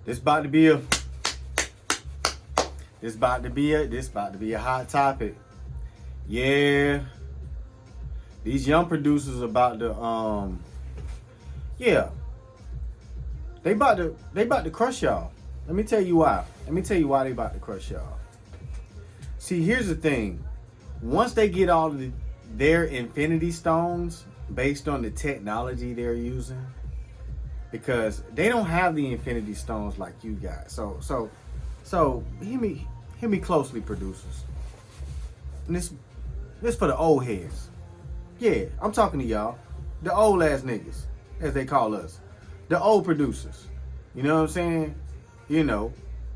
This about to be a this about to be a hot topic. Yeah. These young producers about to yeah. They about to crush y'all. Let me tell you why. Let me tell you why they about to crush y'all. See, here's the thing. Once they get all of their infinity stones based on the technology they're using, because they don't have the infinity stones like you guys. So hear me closely, producers. And this for the old heads. Yeah, I'm talking to y'all. The old ass niggas, as they call us. The old producers. You know what I'm saying? You know.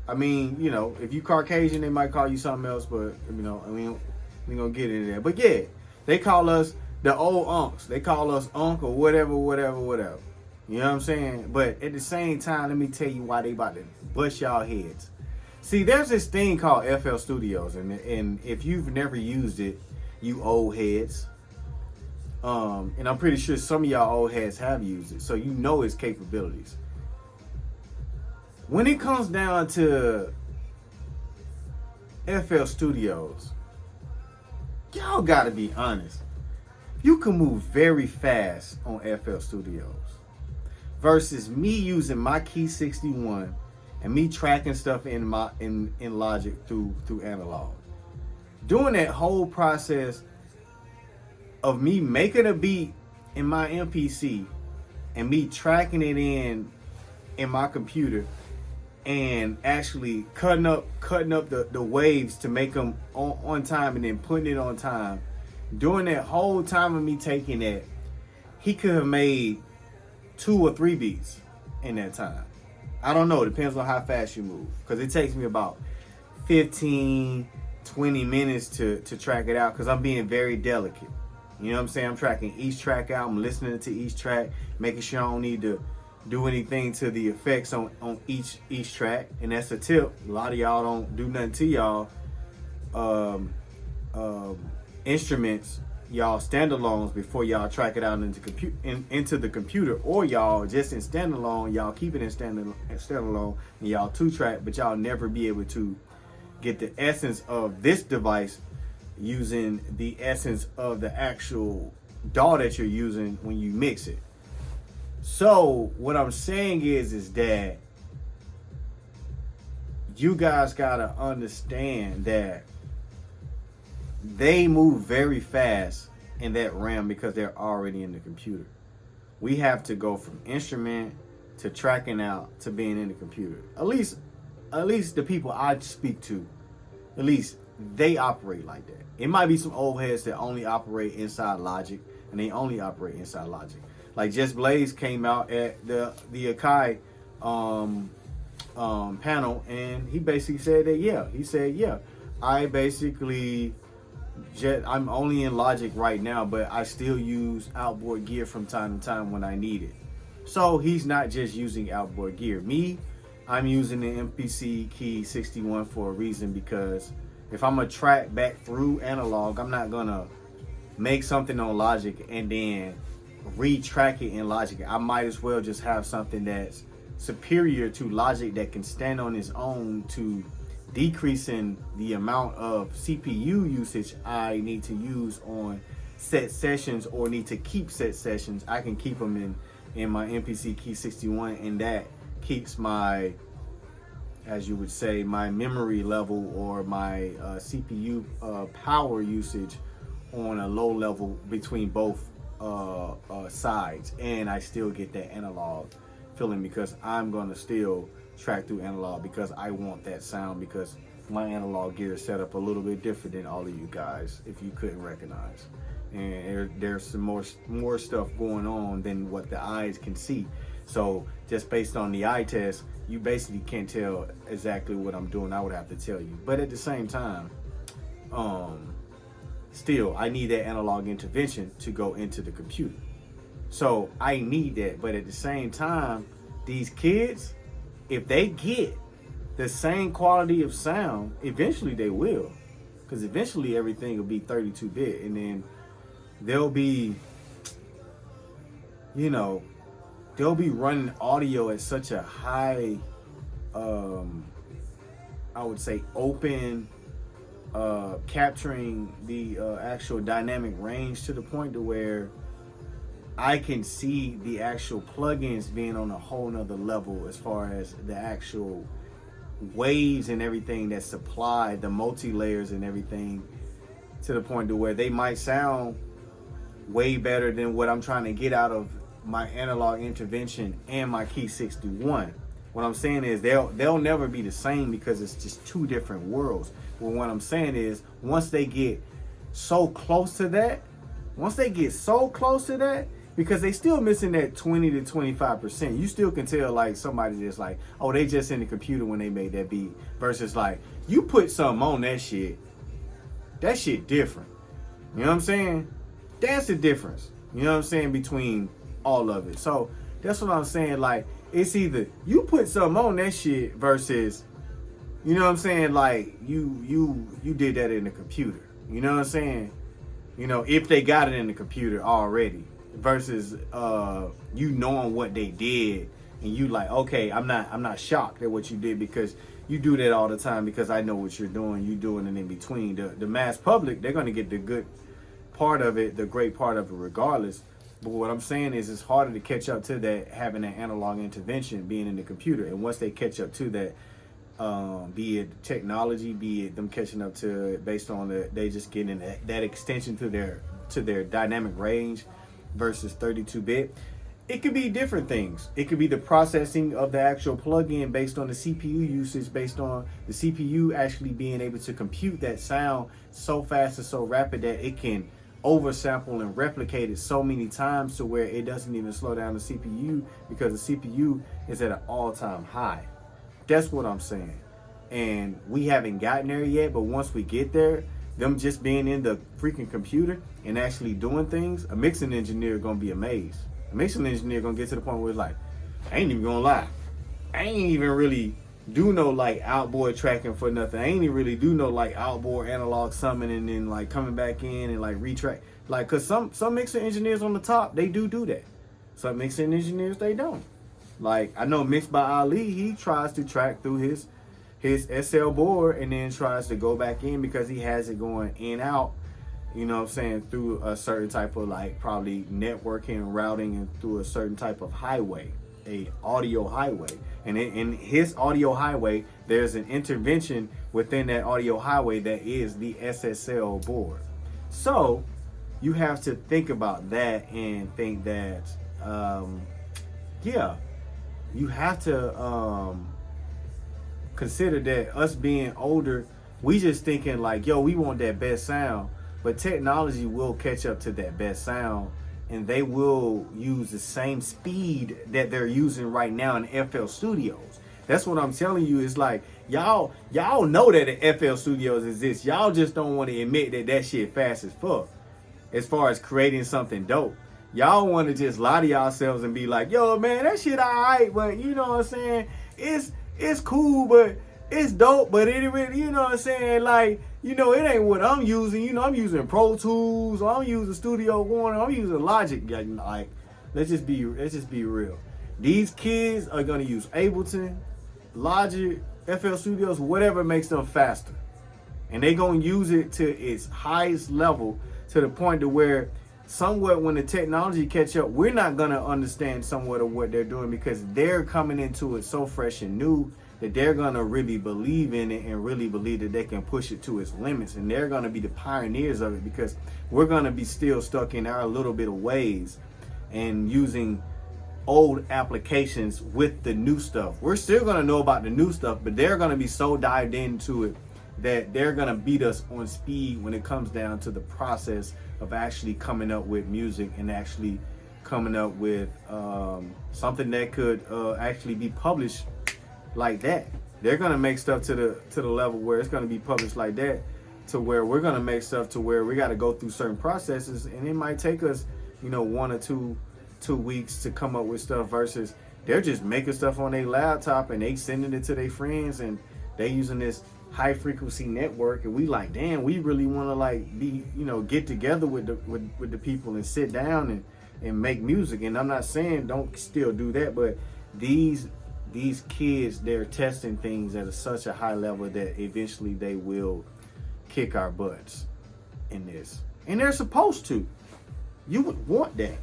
I mean, you know, if you Caucasian, they might call you something else, but you know, I mean, we gonna get into that. But yeah, they call us the old unks. They call us unk or whatever. You know what I'm saying? But at the same time, let me tell you why they about to bust y'all heads. See, there's this thing called FL Studios, and if you've never used it, you old heads, and I'm pretty sure some of y'all old heads have used it, so you know its capabilities. When it comes down to FL Studios, y'all gotta be honest. You can move very fast on FL Studios versus me using my Key 61 and me tracking stuff in Logic through analog. Doing that whole process of me making a beat in my MPC and me tracking it in my computer and actually cutting up the waves to make them on time and then putting it on time. During that whole time of me taking that, he could have made 2 or 3 beats in that time. I don't know. It depends on how fast you move. Because it takes me about 15, 20 minutes to track it out because I'm being very delicate. You know what I'm saying? I'm tracking each track out. I'm listening to each track, making sure I don't need to do anything to the effects on each track. And that's a tip. A lot of y'all don't do nothing to y'all instruments, y'all standalones, before y'all track it out into the computer, or y'all just in standalone, y'all keep it in standalone and y'all 2-track, but y'all never be able to get the essence of this device using the essence of the actual DAW that you're using when you mix it. So what I'm saying is that you guys gotta understand that they move very fast in that realm because they're already in the computer. We have to go from instrument to tracking out to being in the computer. At least the people I speak to, at least they operate like that. It might be some old heads that only operate inside Logic, and they only operate inside Logic. Like Just Blaze came out at the AKAI panel, and he basically said that I basically I'm only in Logic right now, but I still use outboard gear from time to time when I need it. So he's not just using outboard gear. Me, I'm using the MPC Key 61 for a reason, because if I'm gonna track back through analog, I'm not gonna make something on Logic and then retrack it in Logic. I might as well just have something that's superior to Logic that can stand on its own, to decreasing the amount of CPU usage I need to use on set sessions or need to keep set sessions. I can keep them in my MPC Key 61, and that keeps my, as you would say, my memory level or my CPU power usage on a low level between both sides, and I still get that analog feeling, because I'm gonna still track through analog because I want that sound, because my analog gear is set up a little bit different than all of you guys, if you couldn't recognize. And there's some more stuff going on than what the eyes can see. So just based on the eye test, you basically can't tell exactly what I'm doing. I would have to tell you. But at the same time, still, I need that analog intervention to go into the computer. So I need that. But at the same time, these kids, if they get the same quality of sound, eventually they will. Because eventually everything will be 32-bit. And then they'll be, they'll be running audio at such a high I would say open, capturing the actual dynamic range to the point to where I can see the actual plugins being on a whole nother level as far as the actual waves and everything that supply the multi-layers and everything, to the point to where they might sound way better than what I'm trying to get out of my analog intervention and my Key 61. What I'm saying is they'll never be the same because it's just two different worlds. Well, what I'm saying is once they get so close to that, because they still missing that 20 to 25%. You still can tell like somebody just like, oh, they just in the computer when they made that beat, versus like you put something on that shit different. You know what I'm saying? That's the difference. You know what I'm saying, between all of it. So that's what I'm saying. Like, it's either you put something on that shit versus, you know what I'm saying, like you did that in the computer. You know what I'm saying? You know, if they got it in the computer already, versus you knowing what they did and you like, okay, I'm not shocked at what you did because you do that all the time because I know what you're doing. You doing it in between. The mass public, they're gonna get the good part of it, the great part of it regardless. But what I'm saying is it's harder to catch up to that having an analog intervention being in the computer. And once they catch up to that, be it technology, be it them catching up to it based on they just getting that extension to their dynamic range versus 32-bit. It could be different things. It could be the processing of the actual plugin based on the CPU usage, based on the CPU actually being able to compute that sound so fast and so rapid that it can oversample and replicate it so many times to where it doesn't even slow down the CPU because the CPU is at an all-time high. That's what I'm saying. And we haven't gotten there yet, but once we get there, them just being in the freaking computer and actually doing things, a mixing engineer gonna be amazed. A mixing engineer gonna get to the point where it's like, I ain't even gonna lie, I ain't even really do no like outboard tracking for nothing. I ain't even really do no like outboard analog summing and then like coming back in and like retrack. Like, cause some mixing engineers on the top, they do that. Some mixing engineers, they don't. Like, I know Mixed by Ali, he tries to track through his SL board and then tries to go back in because he has it going in out, you know what I'm saying, through a certain type of like probably networking, routing, and through a certain type of highway, a audio highway. And in his audio highway, there's an intervention within that audio highway that is the SSL board. So you have to think about that and think that, yeah, you have to consider that us being older, we just thinking like, yo, we want that best sound, but technology will catch up to that best sound and they will use the same speed that they're using right now in FL Studios. That's what I'm telling you. It's like, y'all know that the FL Studios exists. Y'all just don't want to admit that shit fast as fuck as far as creating something dope. Y'all want to just lie to yourselves and be like, yo, man, that shit all right, but you know what I'm saying? It's cool, but it's dope, but it really, you know what I'm saying? Like, you know, it ain't what I'm using. You know, I'm using Pro Tools, or I'm using Studio One, or I'm using Logic. Like, let's just be real. These kids are gonna use Ableton, Logic, FL Studios, whatever makes them faster, and they gonna use it to its highest level to the point to where somewhat when the technology catch up, we're not gonna understand somewhat of what they're doing because they're coming into it so fresh and new that they're gonna really believe in it and really believe that they can push it to its limits, and they're gonna be the pioneers of it because we're gonna be still stuck in our little bit of ways and using old applications with the new stuff. We're still gonna know about the new stuff, but they're gonna be so dived into it that they're gonna beat us on speed when it comes down to the process of actually coming up with music and actually coming up with something that could actually be published like that. They're gonna make stuff to the level where it's gonna be published like that, to where we're gonna make stuff to where we got to go through certain processes, and it might take us, you know, 1 or 2 weeks to come up with stuff. Versus they're just making stuff on their laptop and they sending it to their friends, and they using this high frequency network, and we like, damn, we really want to like be, you know, get together with the people and sit down and make music. And I'm not saying don't still do that, but these these kids, they're testing things at such a high level that eventually they will kick our butts in this. And they're supposed to. You would want that.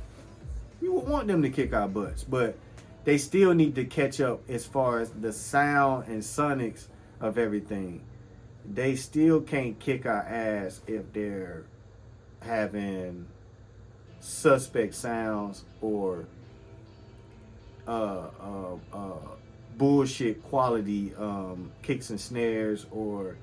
You would want them to kick our butts, but they still need to catch up as far as the sound and sonics of everything. They still can't kick our ass if they're having suspect sounds or bullshit quality kicks and snares, or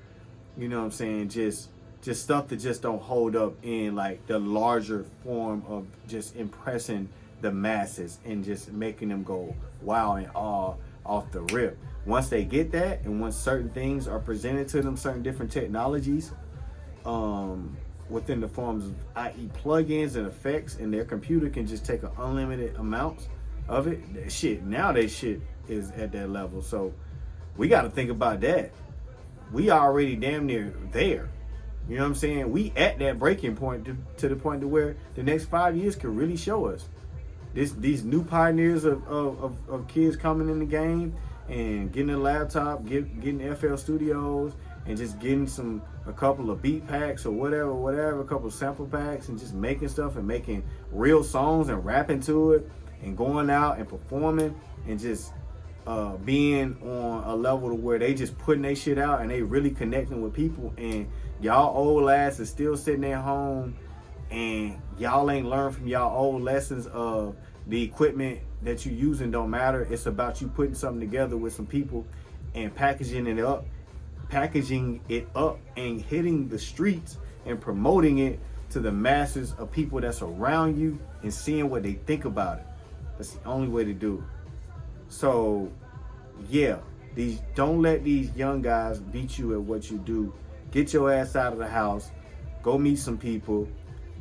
you know what I'm saying, just stuff that just don't hold up in like the larger form of just impressing the masses and just making them go wow and awe off the rip. Once they get that, and once certain things are presented to them, certain different technologies within the forms of i.e. plugins and effects, and their computer can just take an unlimited amounts of it, now that shit is at that level. So we got to think about that. We already damn near there. You know what I'm saying? We at that breaking point to the point to where the next 5 years could really show us these new pioneers of kids coming in the game and getting a laptop, getting FL Studios, and just getting a couple of beat packs or whatever, a couple of sample packs, and just making stuff and making real songs and rapping to it and going out and performing and just being on a level to where they just putting their shit out and they really connecting with people. And y'all old ass is still sitting at home and y'all ain't learned from y'all old lessons of the equipment that you using don't matter. It's about you putting something together with some people and packaging it up and hitting the streets and promoting it to the masses of people that's around you and seeing what they think about it. That's the only way to do it. So yeah, don't let these young guys beat you at what you do. Get your ass out of the house, go meet some people,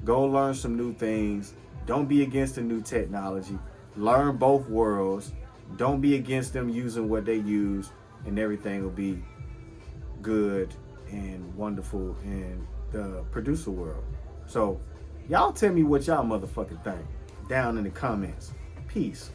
go learn some new things. Don't be against the new technology. Learn both worlds. Don't be against them using what they use, and everything will be good and wonderful in the producer world. So y'all tell me what y'all motherfucking think down in the comments. Peace.